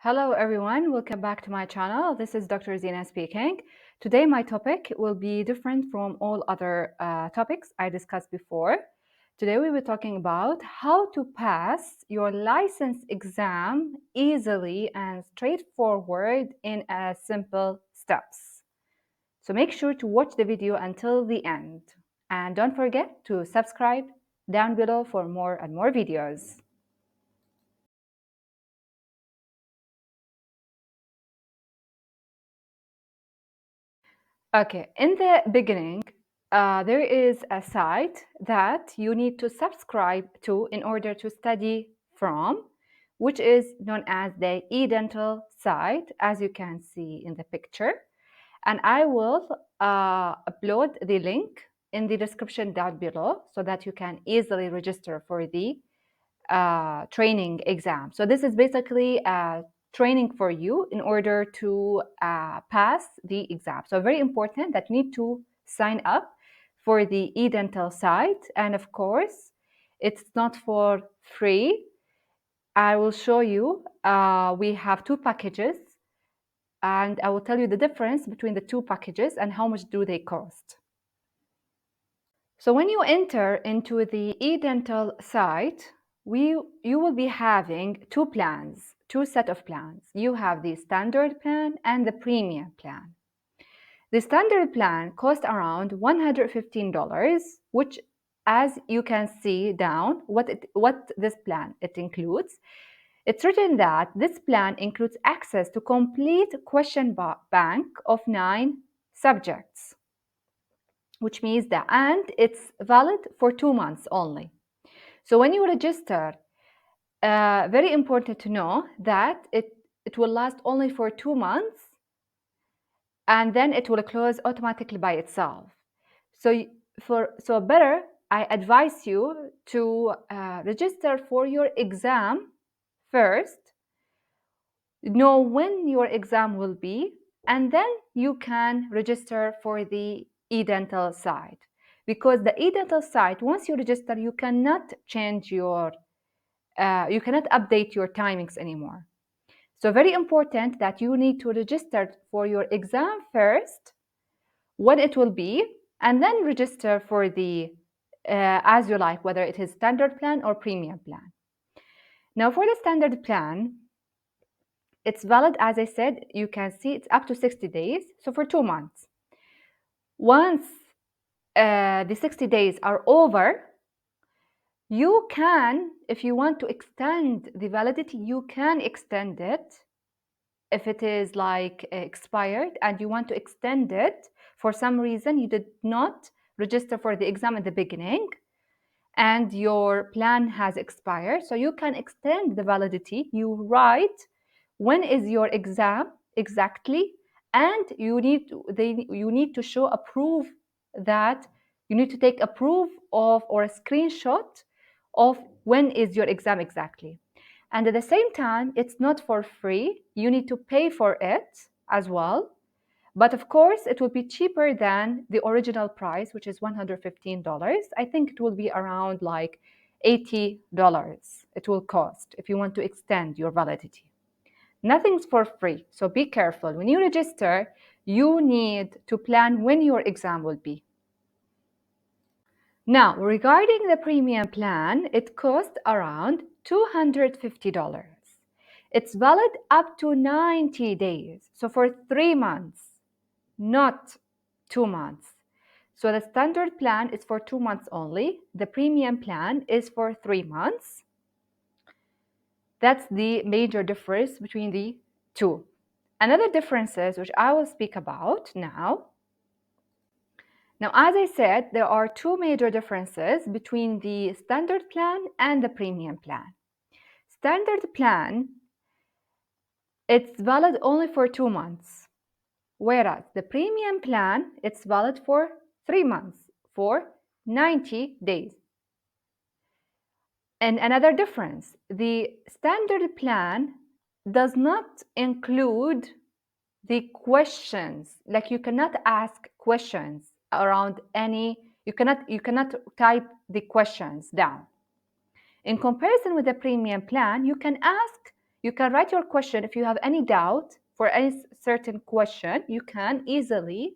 Hello everyone, welcome back to my channel. This is Dr. Zina speaking. Today my topic will be different from all other topics I discussed before. Today we will be talking about how to pass your license exam easily and straightforward in simple steps. So make sure to watch the video until the end. And don't forget to subscribe down below for more and more videos. Okay, in the beginning, there is a site that you need to subscribe to in order to study from, which is known as the eDental site, as you can see in the picture. And I will upload the link in the description down below so that you can easily register for the training exam. So this is basically training for you in order to pass the exam. So very important that you need to sign up for the eDental site. And of course, it's not for free. I will show you. We have two packages, and I will tell you the difference between the two packages and how much do they cost. So when you enter into the eDental site, you will be having two plans, two set of plans. You have the standard plan and the premium plan. The standard plan costs around $115, which, as you can see down, what this plan it includes. It's written that this plan includes access to complete question bank of 9 subjects, which means that, and it's valid for 2 months only. So when you register, very important to know that it will last only for 2 months, and then it will close automatically by itself. So better, I advise you to register for your exam first, know when your exam will be, and then you can register for the eDental site. Because the eDental site, once you register, you cannot change you cannot update your timings anymore. So very important that you need to register for your exam first, when it will be, and then register for the as you like, whether it is standard plan or premium plan. Now for the standard plan, it's valid, as I said, you can see it's up to 60 days, so for 2 months. Once the 60 days are over, you can, if you want to extend the validity, you can extend it. If it is like expired and you want to extend it, for some reason you did not register for the exam at the beginning and your plan has expired, so you can extend the validity. You write when is your exam exactly, and you need to show a proof that you need to take a proof of or a screenshot of when is your exam exactly. And at the same time, it's not for free. You need to pay for it as well. But of course, it will be cheaper than the original price, which is $115. I think it will be around like $80 it will cost if you want to extend your validity. Nothing's for free, so be careful. When you register, you need to plan when your exam will be. Now, regarding the premium plan, it costs around $250. It's valid up to 90 days, so for 3 months, not 2 months. So the standard plan is for 2 months only. The premium plan is for 3 months. That's the major difference between the two. Another differences which I will speak about now. Now, as I said, there are two major differences between the standard plan and the premium plan. Standard plan, it's valid only for 2 months, whereas the premium plan, it's valid for 3 months, for 90 days. And another difference, the standard plan does not include the questions. Like, you cannot ask questions around any, you cannot type the questions down. In comparison with the premium plan, you can ask You can write your question. If you have any doubt for any certain question, you can easily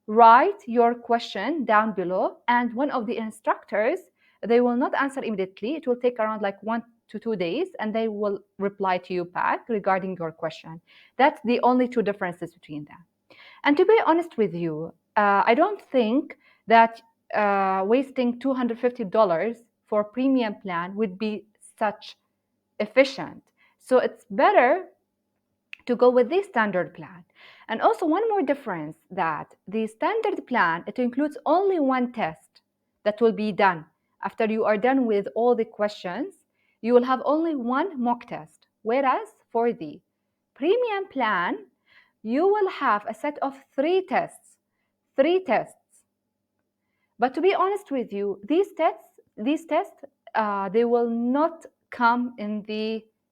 write your question down below, and one of the instructors, they will not answer immediately. It will take around like 1 to 2 days, and they will reply to you back regarding your question. That's the only two differences between them. And to be honest with you, I don't think that wasting $250 for premium plan would be such efficient. So it's better to go with the standard plan. And also one more difference, that the standard plan, it includes only one test that will be done. After you are done with all the questions, you will have only one mock test. Whereas for the premium plan, you will have a set of three tests. Three tests. But to be honest with you, these tests, they will not come in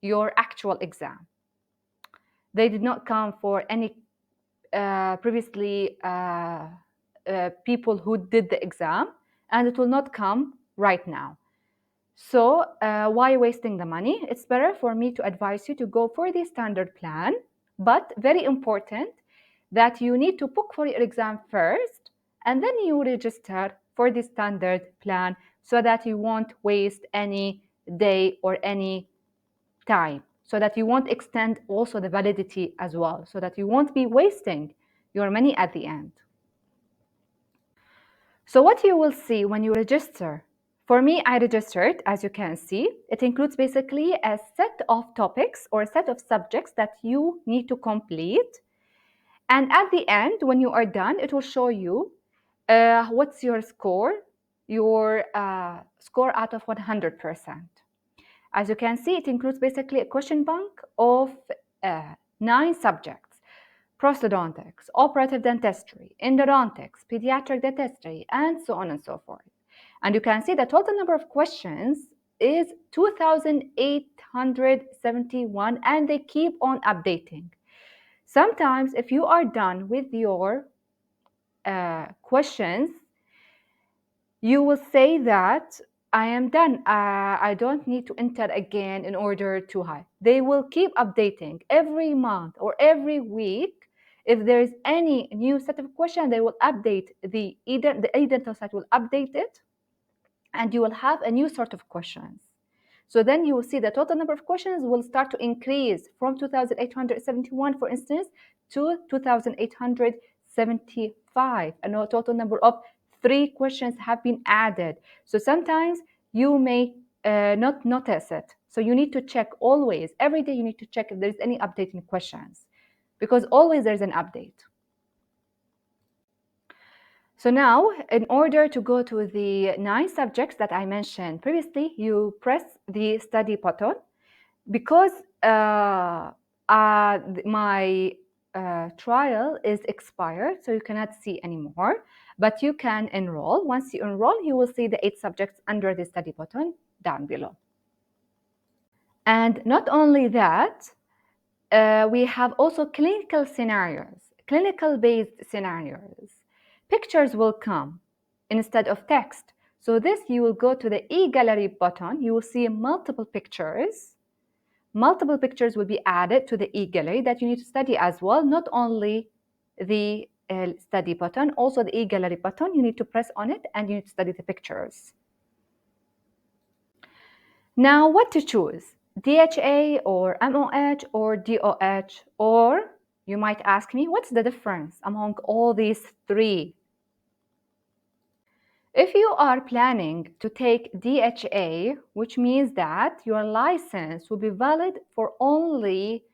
your actual exam. They did not come for any previously people who did the exam, and it will not come right now. So why wasting the money? It's better for me to advise you to go for the standard plan, but very important that you need to book for your exam first, and then you register for the standard plan so that you won't waste any day or any time, so that you won't extend also the validity as well, so that you won't be wasting your money at the end. So what you will see when you register, for me, I registered, as you can see. It includes basically a set of topics or a set of subjects that you need to complete. And at the end, when you are done, it will show you what's your score out of 100%. As you can see, it includes basically a question bank of 9 subjects: prosthodontics, operative dentistry, endodontics, pediatric dentistry, and so on and so forth. And you can see the total number of questions is 2,871, and they keep on updating. Sometimes if you are done with your questions, you will say that I am done. I don't need to enter again in order to hide. They will keep updating every month or every week. If there is any new set of questions, they will update the e-dental site will update it, and you will have a new sort of questions. So then you will see the total number of questions will start to increase from 2,871, for instance, to 2,875, and a total number of 3 questions have been added. So sometimes you may not notice it. So you need to check always, every day you need to check if there's any update in questions, because always there's an update. So now, in order to go to the 9 subjects that I mentioned previously, you press the study button. Because my trial is expired, so you cannot see anymore, but you can enroll. Once you enroll, you will see the 8 subjects under the study button down below. And not only that, we have also clinical scenarios, clinical-based scenarios. Pictures will come instead of text. So this, you will go to the e-gallery button. You will see multiple pictures. Multiple pictures will be added to the e-gallery that you need to study as well. Not only the study button, also the e-gallery button. You need to press on it and you need to study the pictures. Now, what to choose? DHA or MOH or DOH? Or you might ask me, what's the difference among all these 3? If you are planning to take DHA, which means that your license will be valid for only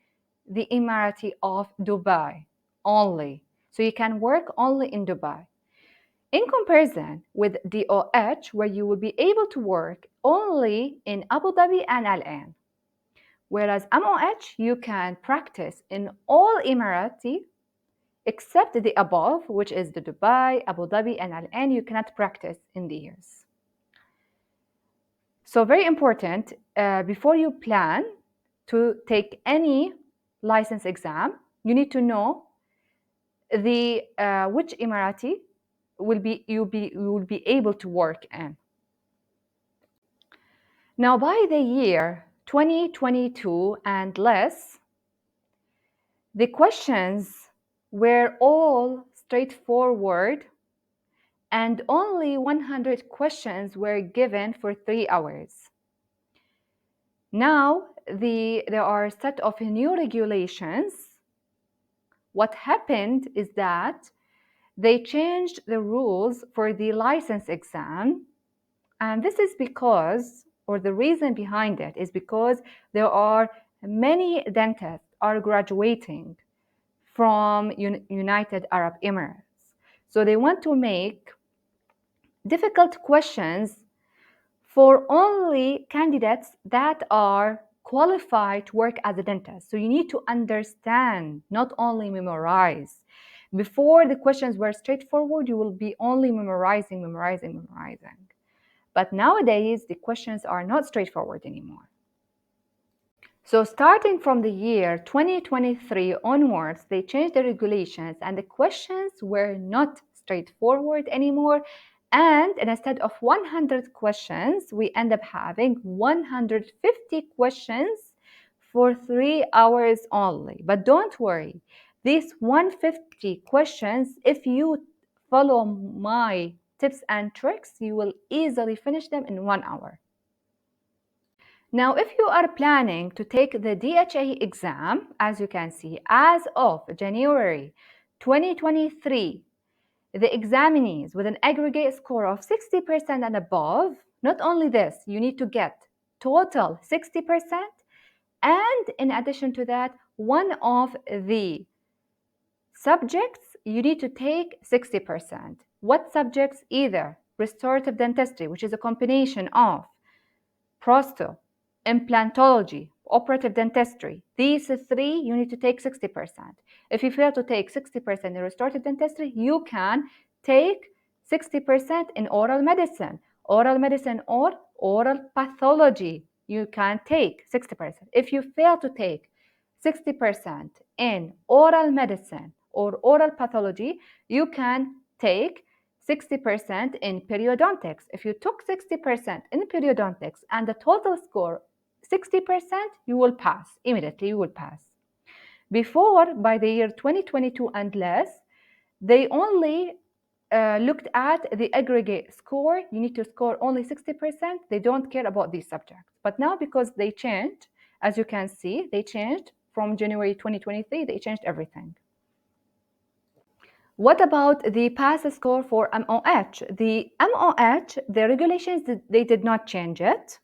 the Emirati of Dubai, only. So you can work only in Dubai. In comparison with DOH, where you will be able to work only in Abu Dhabi and Al Ain. Whereas MOH, you can practice in all Emirati except the above, which is the Dubai, Abu Dhabi, and Al Ain. You cannot practice in these. So very important, before you plan to take any license exam, you need to know the which Emirati you will be able to work in. Now, by the year 2022 and less, the questions were all straightforward and only 100 questions were given for 3 hours. Now, there are a set of new regulations. What happened is that they changed the rules for the license exam. And this is because, or the reason behind it is because there are many dentists are graduating from United Arab Emirates. So they want to make difficult questions for only candidates that are qualified to work as a dentist. So you need to understand, not only memorize. Before, the questions were straightforward, you will be only memorizing. But nowadays, the questions are not straightforward anymore. So starting from the year 2023 onwards, they changed the regulations and the questions were not straightforward anymore. And instead of 100 questions, we end up having 150 questions for 3 hours only. But don't worry, these 150 questions, if you follow my tips and tricks, you will easily finish them in 1 hour. Now, if you are planning to take the DHA exam, as you can see, as of January 2023, the examinees with an aggregate score of 60% and above, not only this, you need to get total 60%, and in addition to that, one of the subjects you need to take 60%. What subjects? Either restorative dentistry, which is a combination of prosto, implantology, operative dentistry. These three, you need to take 60%. If you fail to take 60% in restorative dentistry, you can take 60% in oral medicine or oral pathology. You can take 60%. If you fail to take 60% in oral medicine or oral pathology, you can take 60% in periodontics. If you took 60% in periodontics and the total score 60%, you will pass. Immediately you will pass. Before, by the year 2022 and less, they only looked at the aggregate score. You need to score only 60%. They don't care about these subjects. But now, because they changed, as you can see, they changed from January 2023, they changed everything. What about the pass score for MOH? The MOH, the regulations, they did not change it.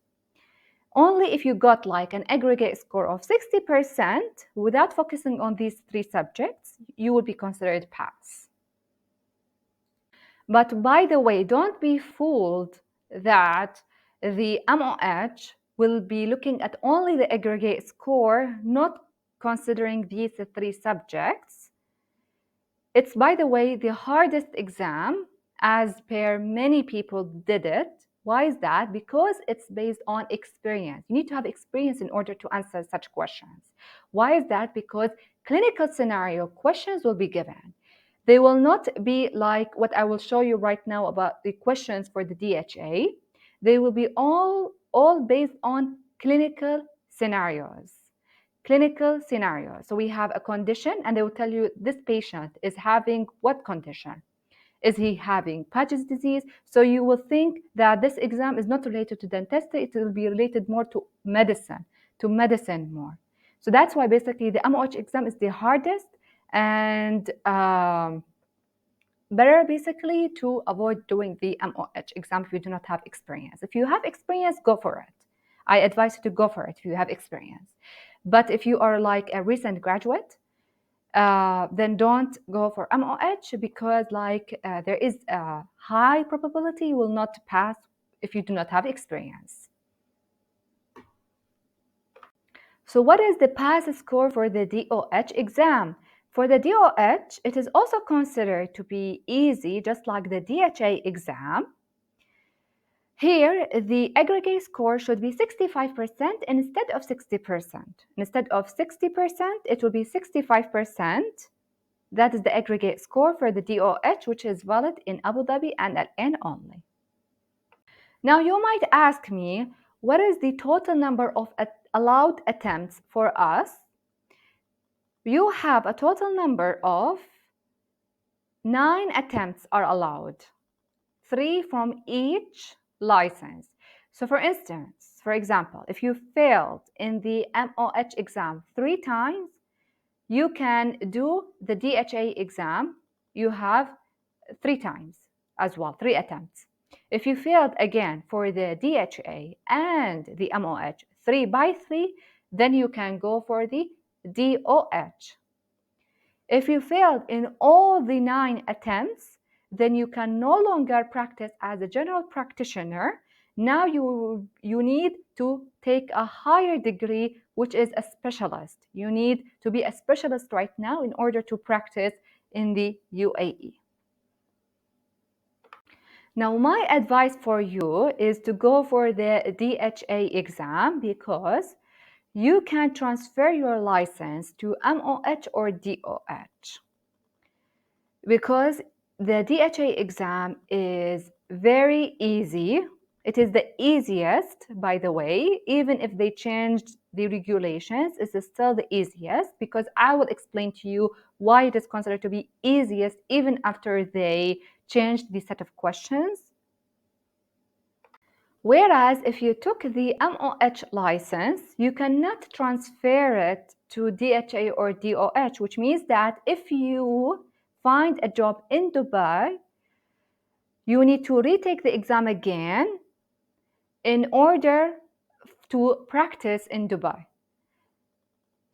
Only if you got like an aggregate score of 60% without focusing on these three subjects, you will be considered pass. But by the way, don't be fooled that the MOH will be looking at only the aggregate score, not considering these three subjects. It's, by the way, the hardest exam as per many people did it. Why is that? Because it's based on experience. You need to have experience in order to answer such questions. Why is that? Because clinical scenario questions will be given. They will not be like what I will show you right now about the questions for the DHA. They will be all based on clinical scenarios. Clinical scenario. So we have a condition and they will tell you this patient is having what condition? Is he having Paget's disease? So you will think that this exam is not related to dentistry, it will be related more to medicine more. So that's why basically the MOH exam is the hardest and better basically to avoid doing the MOH exam if you do not have experience. If you have experience, go for it. I advise you to go for it if you have experience. But if you are like a recent graduate, then don't go for MOH because there is a high probability you will not pass if you do not have experience. So what is the pass score for the DOH exam? For the DOH, it is also considered to be easy, just like the DHA exam. Here, the aggregate score should be 65% instead of 60%. Instead of 60%, it will be 65%. That is the aggregate score for the DOH, which is valid in Abu Dhabi and Al Ain only. Now, you might ask me, what is the total number of allowed attempts for us, you have a total number of 9 attempts are allowed, 3 from each license. So for instance, for example, if you failed in the MOH exam 3 times, you can do the DHA exam. You have 3 times as well, 3 attempts. If you failed again for the DHA and the MOH 3 by 3, then you can go for the DOH. If you failed in all the 9 attempts, then you can no longer practice as a general practitioner. Now you need to take a higher degree, which is a specialist. You need to be a specialist right now in order to practice in the UAE. Now, my advice for you is to go for the DHA exam because you can transfer your license to MOH or DOH. Because the DHA exam is very easy. It is the easiest, by the way, even if they changed the regulations, it's still the easiest because I will explain to you why it is considered to be easiest even after they changed the set of questions. Whereas if you took the MOH license, you cannot transfer it to DHA or DOH, which means that if you find a job in Dubai, you need to retake the exam again in order to practice in Dubai.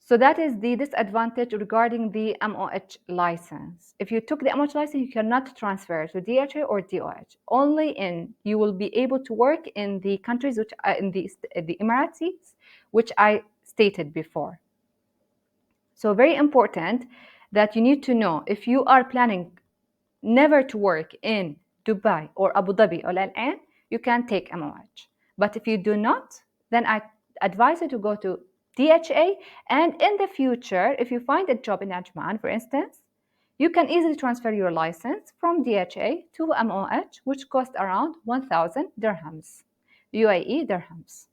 So that is the disadvantage regarding the MOH license. If you took the MOH license, you cannot transfer to DHA or DOH. You will be able to work in the countries which are in the Emirates, which I stated before. So very important that you need to know if you are planning never to work in Dubai or Abu Dhabi or Al Ain, you can take MOH. But if you do not, then I advise you to go to DHA. And in the future, if you find a job in Ajman, for instance, you can easily transfer your license from DHA to MOH, which costs around 1,000 dirhams, UAE dirhams.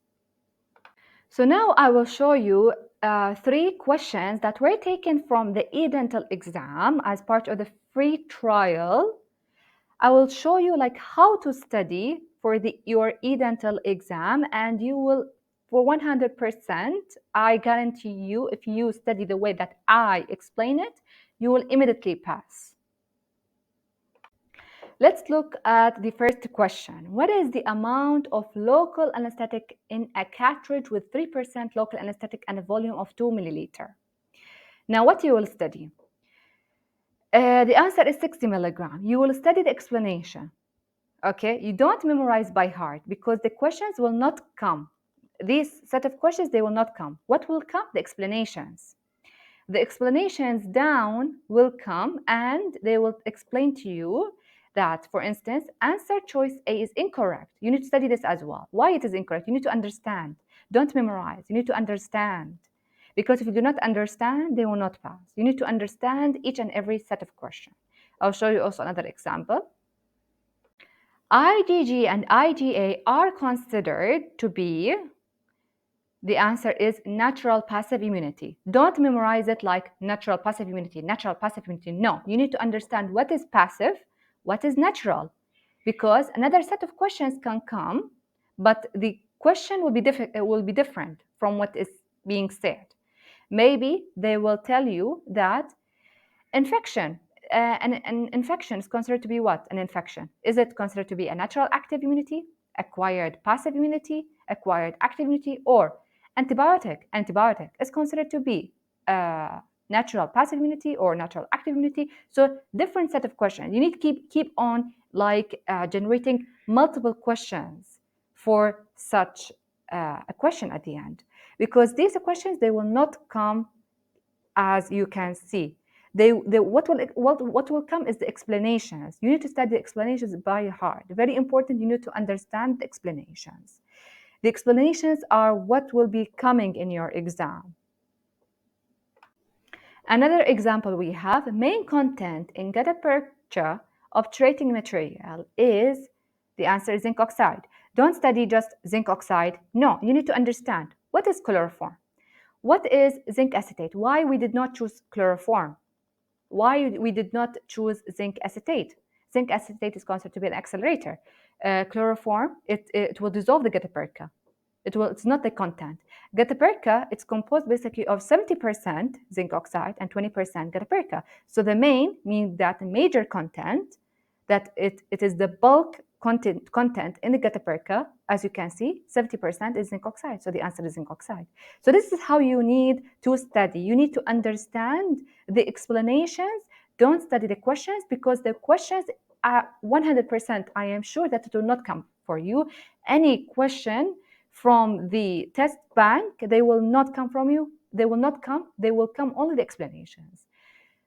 So now I will show you 3 questions that were taken from the e-dental exam as part of the free trial. I will show you like how to study for your e-dental exam, and you will, for 100%, I guarantee you, if you study the way that I explain it, you will immediately pass. Let's look at the first question. What is the amount of local anesthetic in a cartridge with 3% local anesthetic and a volume of 2 milliliter? Now, what you will study? The answer is 60 milligram. You will study the explanation. Okay, you don't memorize by heart because the questions will not come. These set of questions, they will not come. What will come? The explanations. The explanations down will come and they will explain to you that, for instance, answer choice A is incorrect. You need to study this as well. Why it is incorrect? You need to understand. Don't memorize. You need to understand. Because if you do not understand, they will not pass. You need to understand each and every set of questions. I'll show you also another example. IgG and IgA are considered to be, the answer is natural passive immunity. Don't memorize it like natural passive immunity, natural passive immunity. No, you need to understand what is passive, what is natural, because another set of questions can come, but the question will be different from what is being said. Maybe they will tell you that infection, an infection is considered to be what? An infection. Is it considered to be a natural active immunity, acquired passive immunity, acquired active immunity, or antibiotic? Antibiotic is considered to be natural passive immunity or natural active immunity. So different set of questions. You need to keep on generating multiple questions for such a question at the end, because these questions, they will not come as you can see. What will come is the explanations. You need to study the explanations by heart. Very important, you need to understand the explanations. The explanations are what will be coming in your exam. Another example we have, main content in gutta percha obturating material is, the answer is zinc oxide. Don't study just zinc oxide. No, you need to understand What is chloroform? What is zinc acetate? Why we did not choose chloroform? Why we did not choose zinc acetate? Zinc acetate is considered to be an accelerator. Chloroform, it will dissolve the gutta-percha. It's not the content. Gutta-percha, it's composed basically of 70% zinc oxide and 20% gutta-percha. So the main means that the major content, that it is the bulk content in the gutta-percha. As you can see, 70% is zinc oxide. So the answer is zinc oxide. So this is how you need to study. You need to understand the explanations. Don't study the questions, because the questions are 100%, I am sure that it will not come for you. Any question from the test bank, they will not come from you. They will not come. They will come only the explanations.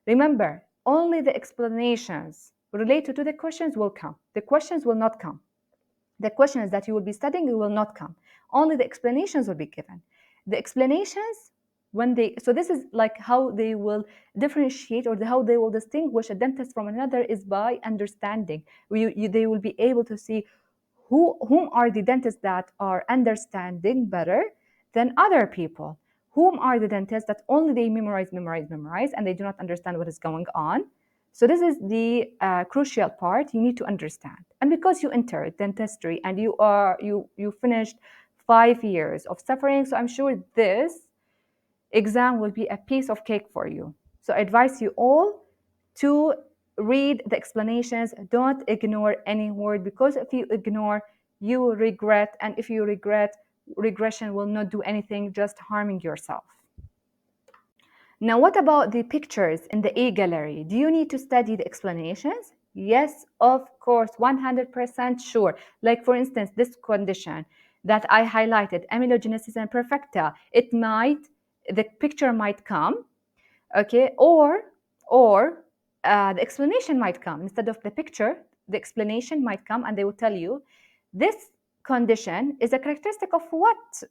Remember, only the explanations related to the questions will come. The questions will not come. The questions that you will be studying will not come. Only the explanations will be given. The explanations, so this is like how they will differentiate, or how they will distinguish a dentist from another, is by understanding. They will be able to see whom are the dentists that are understanding better than other people. Whom are the dentists that only they memorize, and they do not understand what is going on. So this is the crucial part you need to understand. And because you entered dentistry and you finished 5 years of suffering, so I'm sure this exam will be a piece of cake for you. So I advise you all to read the explanations. Don't ignore any word, because if you ignore, you will regret. And if you regret, regression will not do anything, just harming yourself. Now, what about the pictures in the e-gallery? Do you need to study the explanations? Yes, of course, 100% sure. Like, for instance, this condition that I highlighted, amelogenesis imperfecta, the picture might come, okay, or the explanation might come. Instead of the picture, the explanation might come, and they will tell you this condition is a characteristic of what,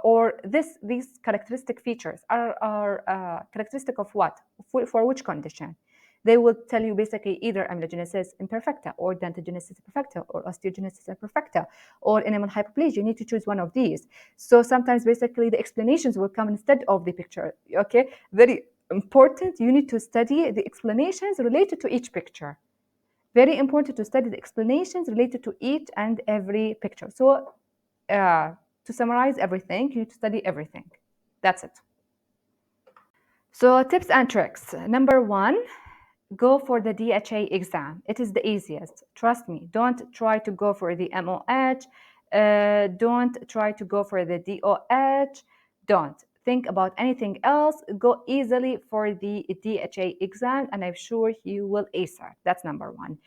or these characteristic features are characteristic of what, for which condition. They will tell you basically either amelogenesis imperfecta, or dentogenesis imperfecta, or osteogenesis imperfecta, or enamel hypoplasia. You need to choose one of these. So sometimes basically the explanations will come instead of the picture. Okay, very important. You need to study the explanations related to each picture. Very important to study the explanations related to each and every picture. So to summarize everything, you need to study everything. That's it. So tips and tricks. Number 1, go for the DHA exam. It is the easiest. Trust me. Don't try to go for the MOH. Don't try to go for the DOH. Don't think about anything else. Go easily for the DHA exam, and I'm sure you will ace it. That's number 1.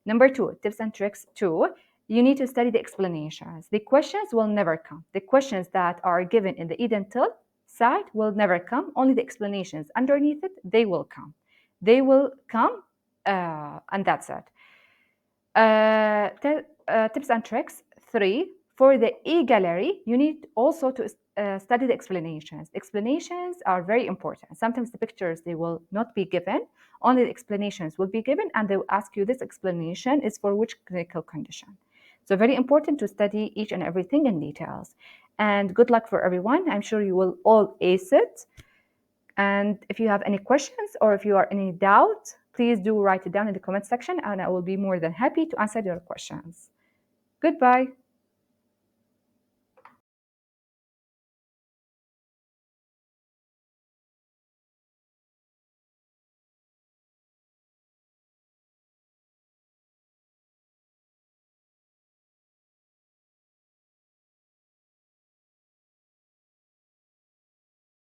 Number 2, tips and tricks 2. You need to study the explanations. The questions will never come. The questions that are given in the eDental site will never come. Only the explanations underneath it, they will come. They will come, and that's it. Tips and tricks 3. For the e-gallery, you need also to study the explanations. Explanations are very important. Sometimes the pictures, they will not be given. Only the explanations will be given, and they will ask you this explanation is for which clinical condition. So very important to study each and everything in details. And good luck for everyone. I'm sure you will all ace it. And if you have any questions, or if you are any doubt, please do write it down in the comment section, and I will be more than happy to answer your questions. Goodbye.